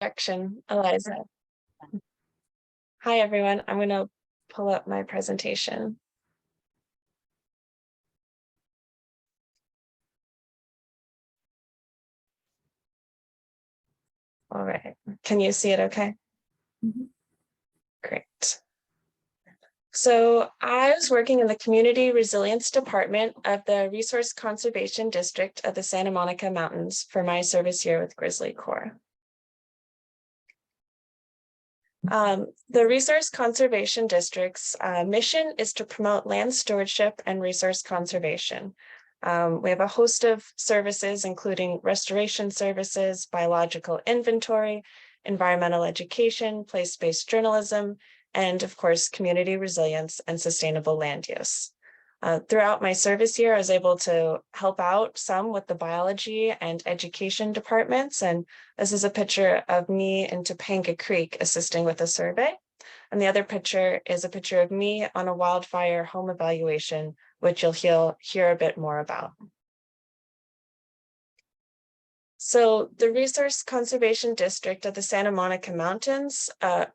introduction, Eliza. Hi, everyone. I'm going to pull up my presentation. All right. Can you see it okay? Great. So I was working in the Community Resilience Department of the Resource Conservation District of the Santa Monica Mountains for my service year with GrizzlyCorps. The Resource Conservation District's mission is to promote land stewardship and resource conservation. We have a host of services, including restoration services, biological inventory, environmental education, place-based journalism, and of course, community resilience and sustainable land use. Throughout my service year, I was able to help out some with the biology and education departments. And this is a picture of me in Topanga Creek assisting with a survey. And the other picture is a picture of me on a wildfire home evaluation, which you'll hear a bit more about. So the Resource Conservation District of the Santa Monica Mountains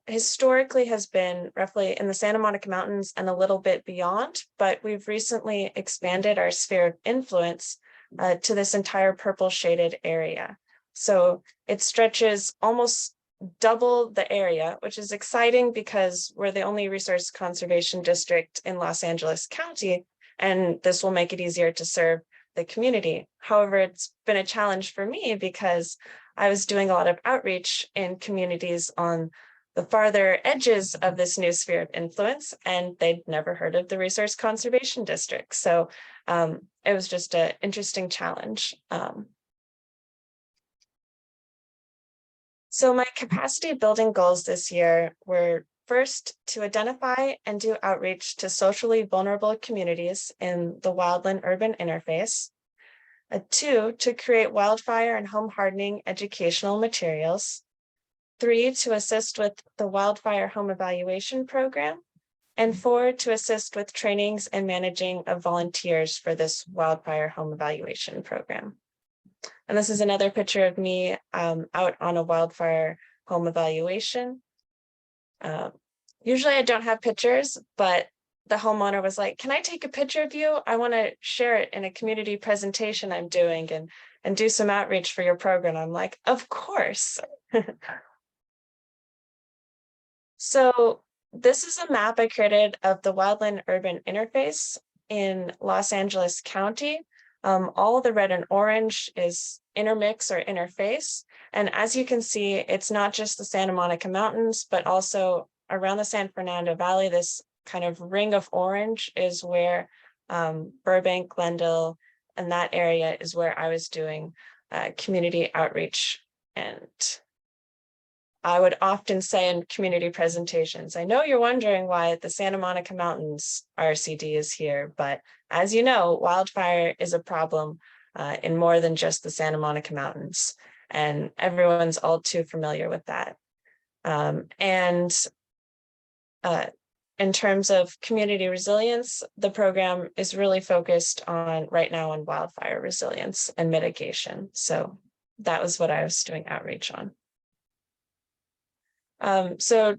historically has been roughly in the Santa Monica Mountains and a little bit beyond, but we've recently expanded our sphere of influence to this entire purple shaded area. So it stretches almost double the area, which is exciting because we're the only resource conservation district in Los Angeles County, and this will make it easier to serve the community. However, it's been a challenge for me because I was doing a lot of outreach in communities on the farther edges of this new sphere of influence, and they'd never heard of the Resource Conservation District. So it was just an interesting challenge. So my capacity building goals this year were first, to identify and do outreach to socially vulnerable communities in the wildland-urban interface. 2, to create wildfire and home hardening educational materials. 3, to assist with the wildfire home evaluation program. And 4, to assist with trainings and managing of volunteers for this wildfire home evaluation program. And this is another picture of me out on a wildfire home evaluation. Usually I don't have pictures, but the homeowner was like, can I take a picture of you? I want to share it in a community presentation I'm doing and do some outreach for your program. I'm like, of course. So this is a map I created of the wildland urban interface in Los Angeles County. All the red and orange is intermix or interface. And as you can see, it's not just the Santa Monica Mountains, but also around the San Fernando Valley. This kind of ring of orange is where Burbank, Glendale, and that area is where I was doing community outreach. And I would often say in community presentations, I know you're wondering why the Santa Monica Mountains RCD is here, but as you know, wildfire is a problem in more than just the Santa Monica Mountains, and everyone's all too familiar with that. In terms of community resilience, the program is really focused on right now on wildfire resilience and mitigation. So that was what I was doing outreach on. So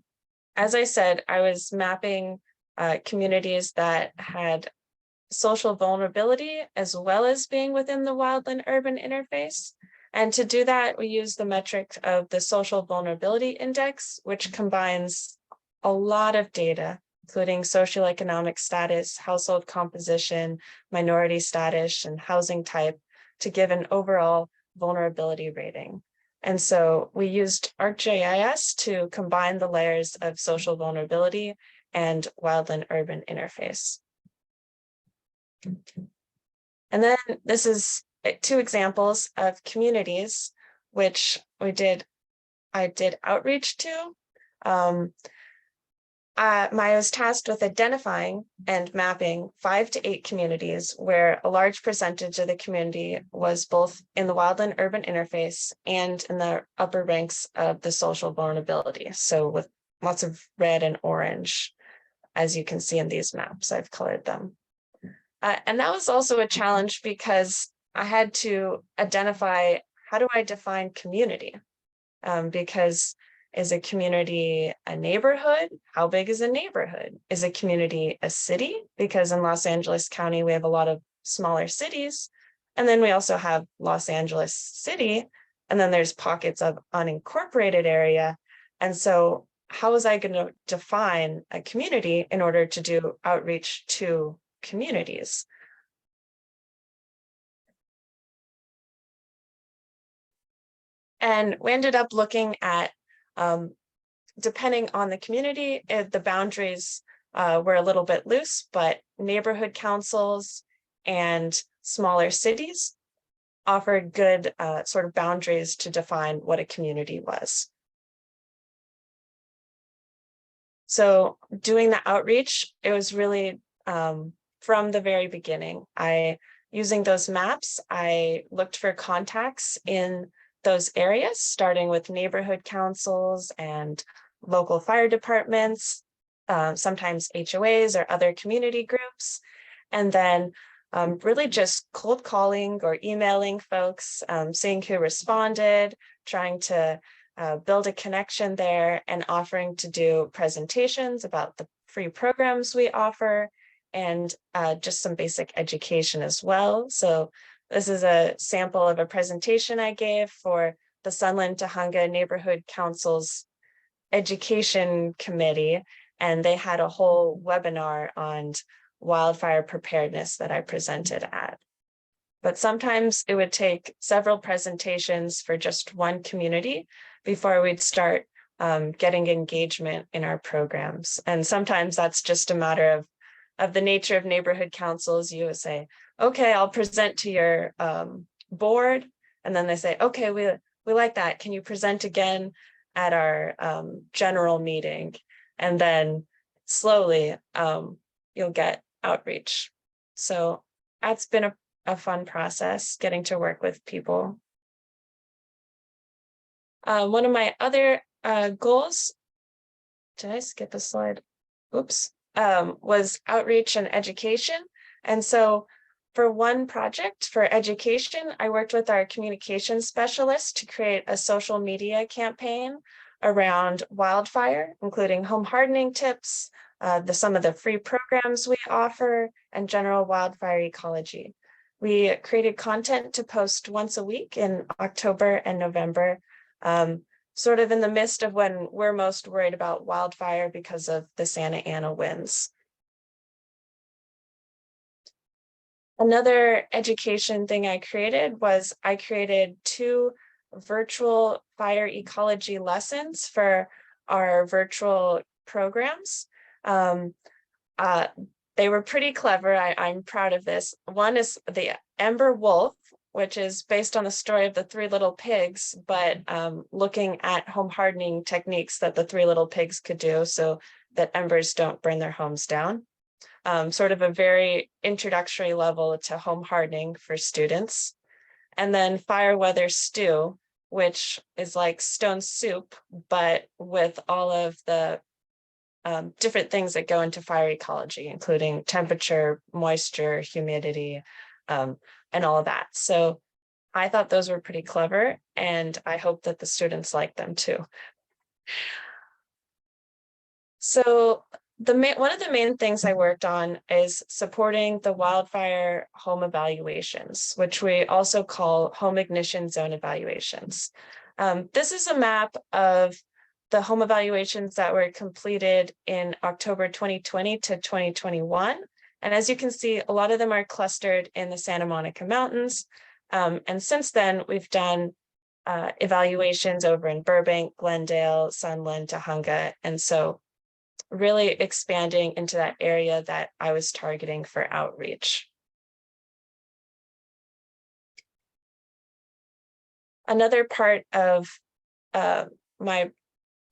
as I said, I was mapping communities that had social vulnerability as well as being within the wildland urban interface. And to do that, we use the metric of the social vulnerability index, which combines a lot of data, including socioeconomic status, household composition, minority status, and housing type to give an overall vulnerability rating. And so we used ArcGIS to combine the layers of social vulnerability and wildland urban interface. And then this is 2 examples of communities which I did outreach to. I was tasked with identifying and mapping 5 to 8 communities where a large percentage of the community was both in the wildland urban interface and in the upper ranks of the social vulnerability. So with lots of red and orange, as you can see in these maps, I've colored them. And that was also a challenge because I had to identify, how do I define community? because is a community a neighborhood? How big is a neighborhood? Is a community a city? Because in Los Angeles County, we have a lot of smaller cities. And then we also have Los Angeles City, and then there's pockets of unincorporated area. And so how was I going to define a community in order to do outreach to communities? And we ended up looking at, depending on the community, the boundaries were a little bit loose, but neighborhood councils and smaller cities offered good sort of boundaries to define what a community was. So doing the outreach, it was really from the very beginning. Using those maps, I looked for contacts in those areas, starting with neighborhood councils and local fire departments, sometimes HOAs or other community groups, and then really just cold calling or emailing folks, seeing who responded, trying to build a connection there, and offering to do presentations about the free programs we offer, and just some basic education as well. So this is a sample of a presentation I gave for the Sunland Tahunga Neighborhood Council's Education Committee, and they had a whole webinar on wildfire preparedness that I presented at. But sometimes it would take several presentations for just one community before we'd start getting engagement in our programs. And sometimes that's just a matter of the nature of neighborhood councils. You would say, okay, I'll present to your board. And then they say, okay, we like that. Can you present again at our general meeting? And then slowly you'll get outreach. So that's been a fun process, getting to work with people. One of my other goals, did I skip a slide? Oops, was outreach and education. And so for one project for education, I worked with our communications specialist to create a social media campaign around wildfire, including home hardening tips, some of the free programs we offer, and general wildfire ecology. We created content to post once a week in October and November, sort of in the midst of when we're most worried about wildfire because of the Santa Ana winds. Another education thing I created was I created 2 virtual fire ecology lessons for our virtual programs. They were pretty clever. I'm proud of this. One is the Ember Wolf, which is based on the story of the 3 little pigs, but looking at home hardening techniques that the 3 little pigs could do so that embers don't burn their homes down. Sort of a very introductory level to home hardening for students. And then Fire Weather Stew, which is like stone soup, but with all of the different things that go into fire ecology, including temperature, moisture, humidity, and all of that. So I thought those were pretty clever, and I hope that the students like them too. So one of the main things I worked on is supporting the wildfire home evaluations, which we also call home ignition zone evaluations. This is a map of the home evaluations that were completed in October 2020 to 2021. And as you can see, a lot of them are clustered in the Santa Monica Mountains. And since then, we've done evaluations over in Burbank, Glendale, Sunland, Tahunga. And so really expanding into that area that I was targeting for outreach. Another part of my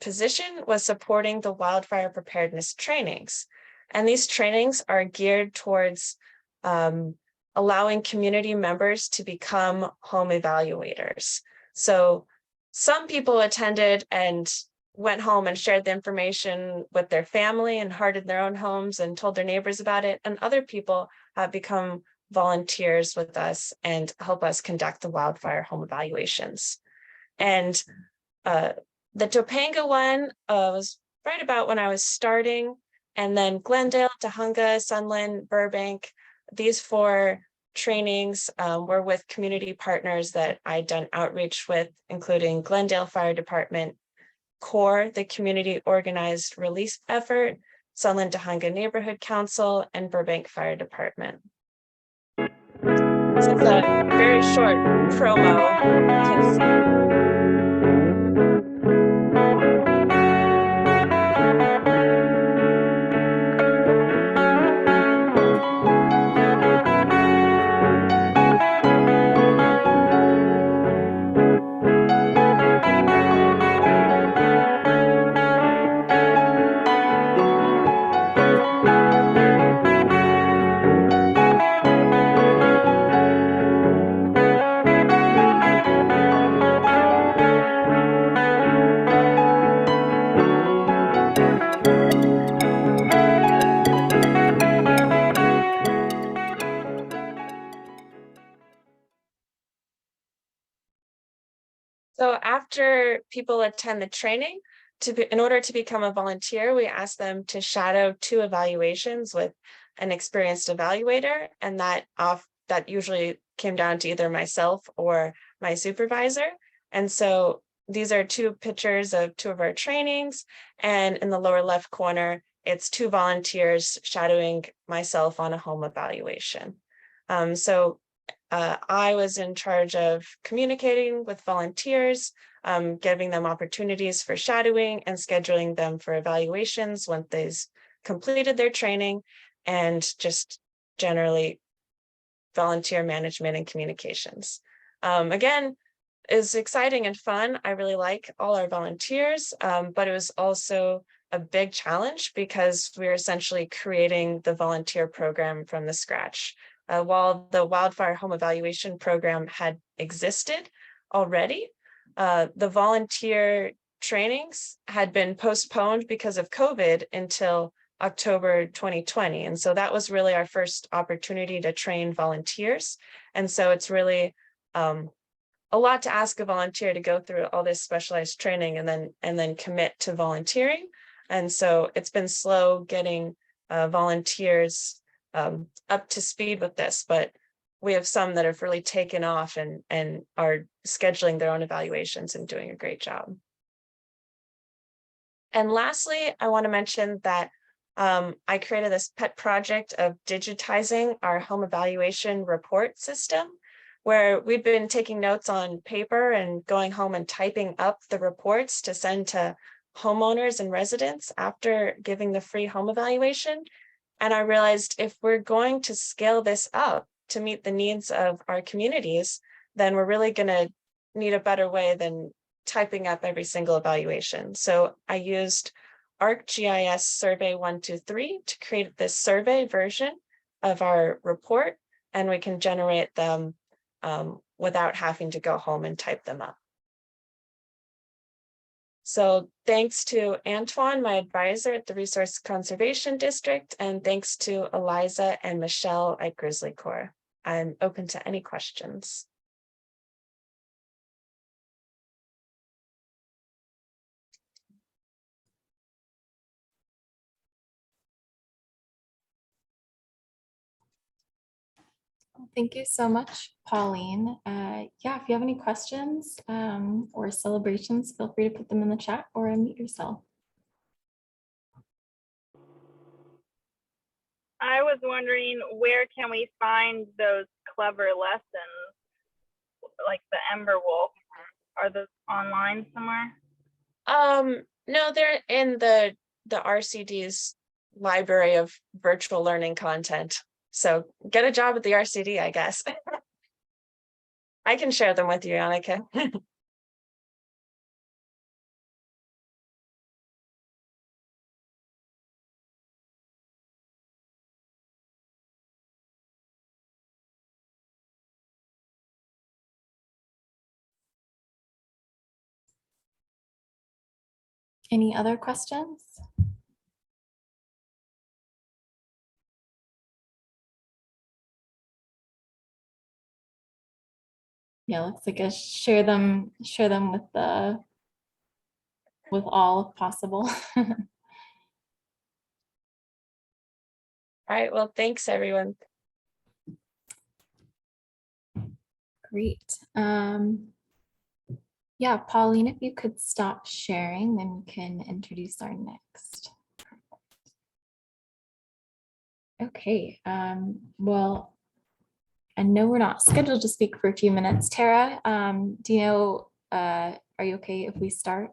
position was supporting the wildfire preparedness trainings. And these trainings are geared towards allowing community members to become home evaluators. So some people attended and went home and shared the information with their family and hardened their own homes and told their neighbors about it. And other people have become volunteers with us and help us conduct the wildfire home evaluations. And The Topanga one was right about when I was starting, and then Glendale, Tahunga, Sunland, Burbank. These 4 trainings were with community partners that I'd done outreach with, including Glendale Fire Department, CORE, the Community Organized Release Effort, Sunland Tahunga Neighborhood Council, and Burbank Fire Department. This is a very short promo. You can see. So after people attend the training, in order to become a volunteer, we ask them to shadow 2 evaluations with an experienced evaluator, and that usually came down to either myself or my supervisor. And so these are 2 pictures of 2 of our trainings, and in the lower left corner, it's 2 volunteers shadowing myself on a home evaluation. I was in charge of communicating with volunteers, giving them opportunities for shadowing and scheduling them for evaluations once they've completed their training, and just generally volunteer management and communications. Again, is exciting and fun. I really like all our volunteers, but it was also a big challenge because we're essentially creating the volunteer program from the scratch. While the Wildfire Home Evaluation Program had existed already, the volunteer trainings had been postponed because of COVID until October 2020. And so that was really our first opportunity to train volunteers. And so it's really a lot to ask a volunteer to go through all this specialized training and then commit to volunteering. And so it's been slow getting volunteers up to speed with this, but we have some that have really taken off and are scheduling their own evaluations and doing a great job. And lastly, I want to mention that I created this pet project of digitizing our home evaluation report system, where we've been taking notes on paper and going home and typing up the reports to send to homeowners and residents after giving the free home evaluation. And I realized if we're going to scale this up to meet the needs of our communities, then we're really going to need a better way than typing up every single evaluation. So I used ArcGIS Survey 123 to create this survey version of our report, and we can generate them without having to go home and type them up. So thanks to Antoine, my advisor at the Resource Conservation District, and thanks to Eliza and Michelle at GrizzlyCorps. I'm open to any questions. Thank you so much, Pauline. Yeah, if you have any questions or celebrations, feel free to put them in the chat or unmute yourself. I was wondering, where can we find those clever lessons, like the Ember Wolf? Are those online somewhere? No, they're in the RCD's library of virtual learning content. So get a job at the RCD, I guess. I can share them with you, Annika. Any other questions? Yeah, looks like I share them with the with all possible. All right, well, thanks, everyone. Great. Yeah, Pauline, if you could stop sharing, then we can introduce our next. Okay, well, I know we're not scheduled to speak for a few minutes. Tara, do you know, are you okay if we start?